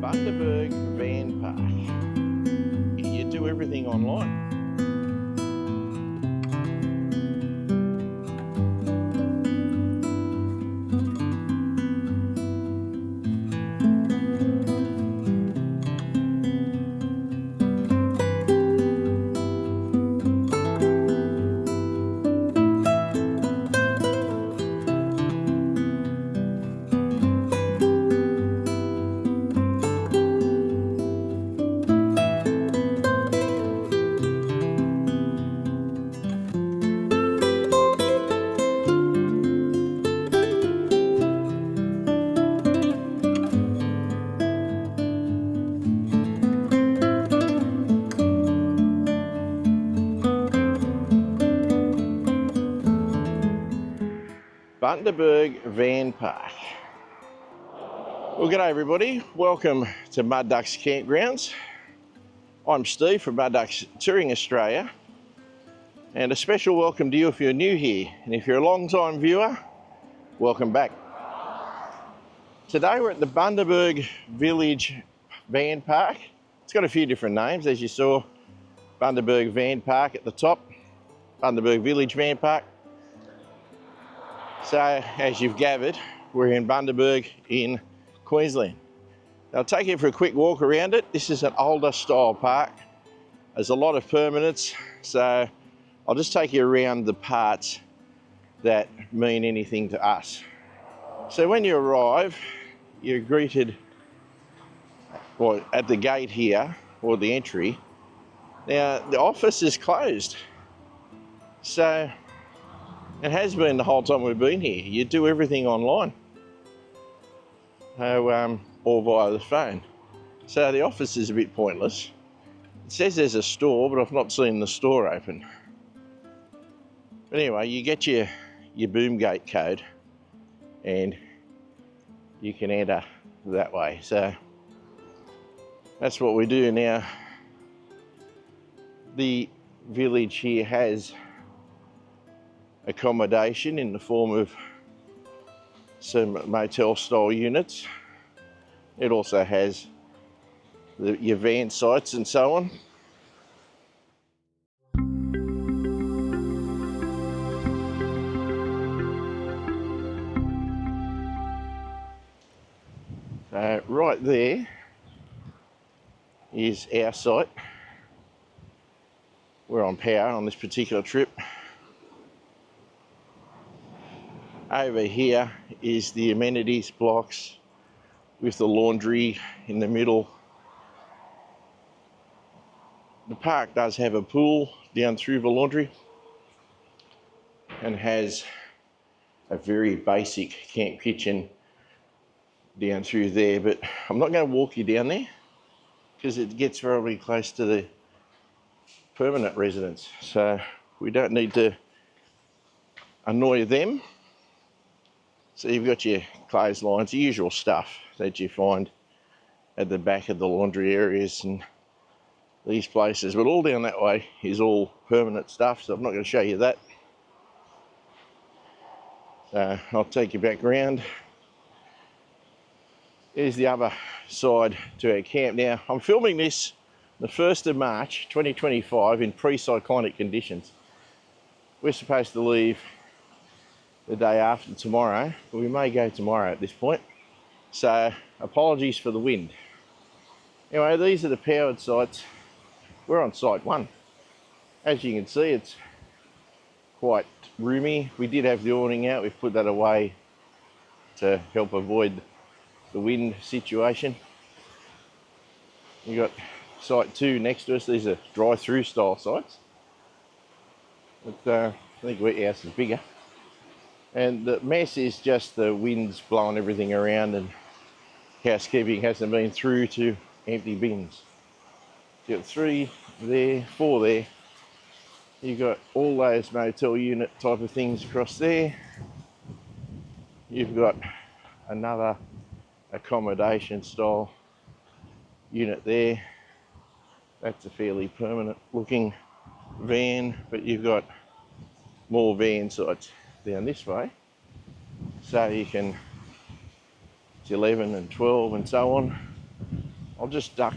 Bundaberg van park. You do everything online. Bundaberg van park. Well, g'day everybody. Welcome to Mud Ducks Campgrounds. I'm Steve from Mud Ducks Touring Australia, and a special welcome to you if you're new here, and if you're a long time viewer, welcome back. Today we're at the Bundaberg Village Van Park. It's got a few different names, as you saw. Bundaberg Van Park at the top, Bundaberg Village Van Park. So, as you've gathered, we're in Bundaberg in Queensland. I'll take you for a quick walk around it. This is an older style park. There's a lot of permanents, so I'll just take you around the parts that mean anything to us. So when you arrive, you're greeted at the gate here, or the entry. Now, the office is closed. So, it has been the whole time we've been here. You do everything online, or via the phone. So the office is a bit pointless. It says there's a store, but I've not seen the store open. But anyway, you get your boom gate code, and you can enter that way. So that's what we do now. The village here has accommodation in the form of some motel style units. It also has your van sites and so on. So right there is our site. We're on power on this particular trip. Over here is the amenities blocks with the laundry in the middle. The park does have a pool down through the laundry and has a very basic camp kitchen down through there, but I'm not going to walk you down there because it gets very close to the permanent residents, so we don't need to annoy them. So you've got your clotheslines, the usual stuff that you find at the back of the laundry areas and these places, but all down that way is all permanent stuff, so I'm not going to show you that. So I'll take you back around. Here's the other side to our camp. Now, I'm filming this the 1st of March 2025 in pre-cyclonic conditions. We're supposed to leave the day after tomorrow, but we may go tomorrow at this point. So apologies for the wind. Anyway, these are the powered sites. We're on site 1. As you can see, it's quite roomy. We did have the awning out. We've put that away to help avoid the wind situation. You got site 2 next to us. These are drive-through style sites, but I think our house is bigger. And the mess is just the wind's blowing everything around and housekeeping hasn't been through to empty bins. You've got 3 there, 4 there. You've got all those motel unit type of things across there. You've got another accommodation style unit there. That's a fairly permanent looking van, but you've got more van sites down this way, so you can, it's 11 and 12 and so on. I'll just duck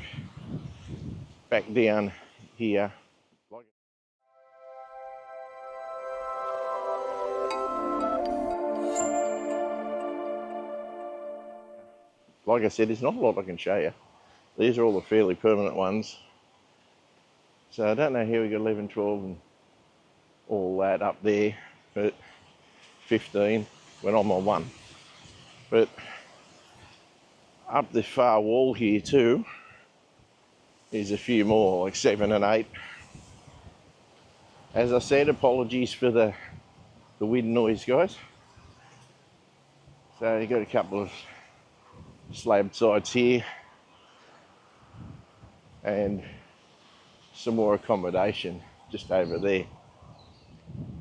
back down here. Like I said, there's not a lot I can show you. These are all the fairly permanent ones. So I don't know how we got 11, 12 and all that up there, but 15 when I'm on one. But up the far wall here too, there's a few more, like 7 and 8. As I said, apologies for the wind noise, guys. So you've got a couple of slab sides here and some more accommodation just over there.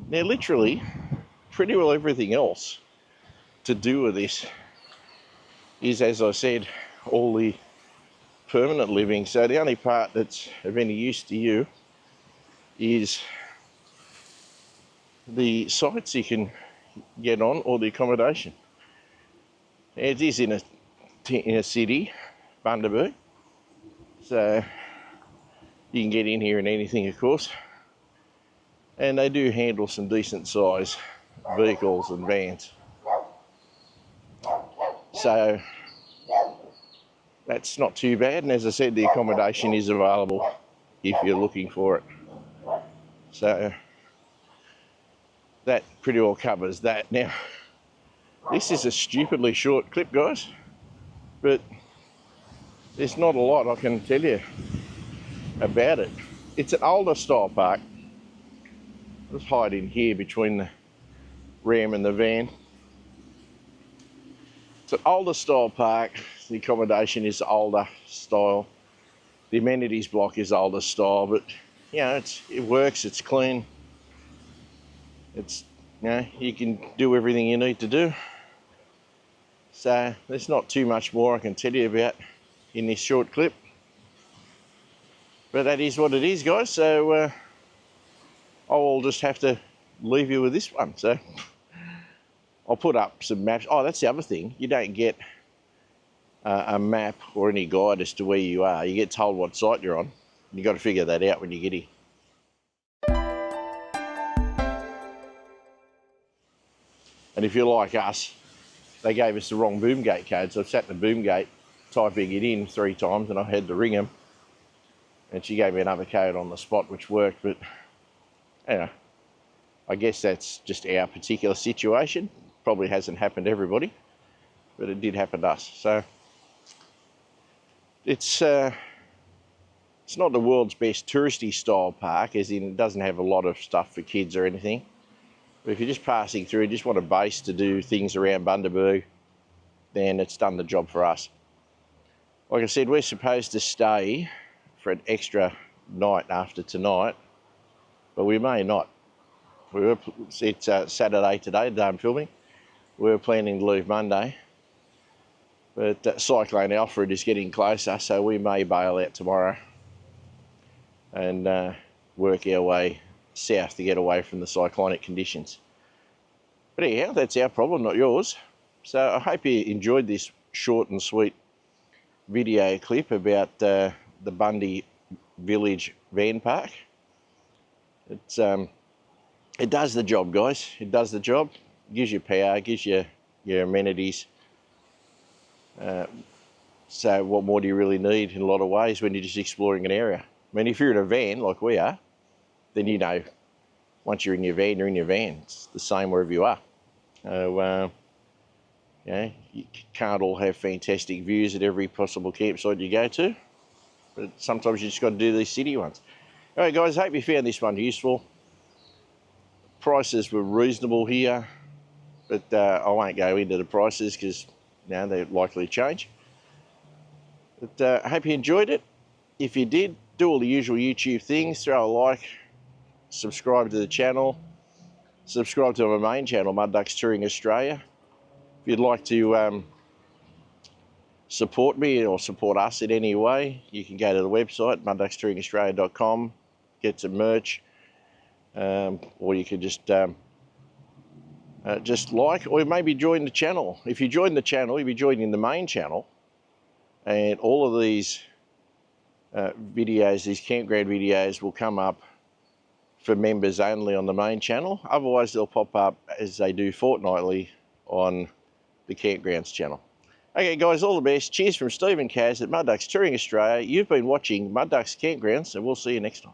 Now literally pretty well everything else to do with this is, as I said, all the permanent living. So the only part that's of any use to you is the sites you can get on or the accommodation. It is in a city, Bundaberg, so you can get in here in anything, of course, and they do handle some decent size vehicles and vans, so that's not too bad. And as I said, the accommodation is available if you're looking for it, so that pretty well covers that. Now this is a stupidly short clip, guys, but there's not a lot I can tell you about it. It's an older style park. I'll just hide in here between the Ram and the van. It's an older style park. The accommodation is older style. The amenities block is older style, but you know, it works, it's clean. It's, you know, you can do everything you need to do. So there's not too much more I can tell you about in this short clip. But that is what it is, guys. So I'll just have to leave you with this one. So I'll put up some maps. Oh, that's the other thing. You don't get a map or any guide as to where you are. You get told what site you're on. You've got to figure that out when you get here. And if you're like us, they gave us the wrong boom gate code. So I sat in the boom gate, typing it in 3 times, and I had to ring them. And she gave me another code on the spot, which worked. But anyway, I guess that's just our particular situation. Probably hasn't happened to everybody, but it did happen to us. So it's not the world's best touristy style park, as in it doesn't have a lot of stuff for kids or anything. But if you're just passing through, just want a base to do things around Bundaberg, then it's done the job for us. Like I said, we're supposed to stay for an extra night after tonight, but we may not. It's Saturday today, the day I'm filming. We were planning to leave Monday, but Cyclone Alfred is getting closer, so we may bail out tomorrow and work our way south to get away from the cyclonic conditions. But anyhow, that's our problem, not yours. So I hope you enjoyed this short and sweet video clip about the Bundy Village van park. It does the job, guys. It does the job. It gives you power, gives you your amenities. So what more do you really need in a lot of ways when you're just exploring an area? I mean, if you're in a van like we are, then you know, once you're in your van, you're in your van. It's the same wherever you are. So, you know, you can't all have fantastic views at every possible campsite you go to, but sometimes you just got to do these city ones. All right, guys, hope you found this one useful. Prices were reasonable here, but I won't go into the prices because now they're likely to change. But I hope you enjoyed it. If you did, do all the usual YouTube things, throw a like, subscribe to the channel, subscribe to my main channel, Mud Ducks Touring Australia. If you'd like to support me or support us in any way, you can go to the website, mudduckstouringaustralia.com, get some merch, or you can just like, or maybe join the channel. If you join the channel, you'll be joining the main channel, and all of these videos, these campground videos, will come up for members only on the main channel. Otherwise they'll pop up as they do fortnightly on the Campgrounds channel. Okay guys, all the best. Cheers from Steve and Kaz at Mud Ducks Touring Australia. You've been watching Mud Ducks Campgrounds, and we'll see you next time.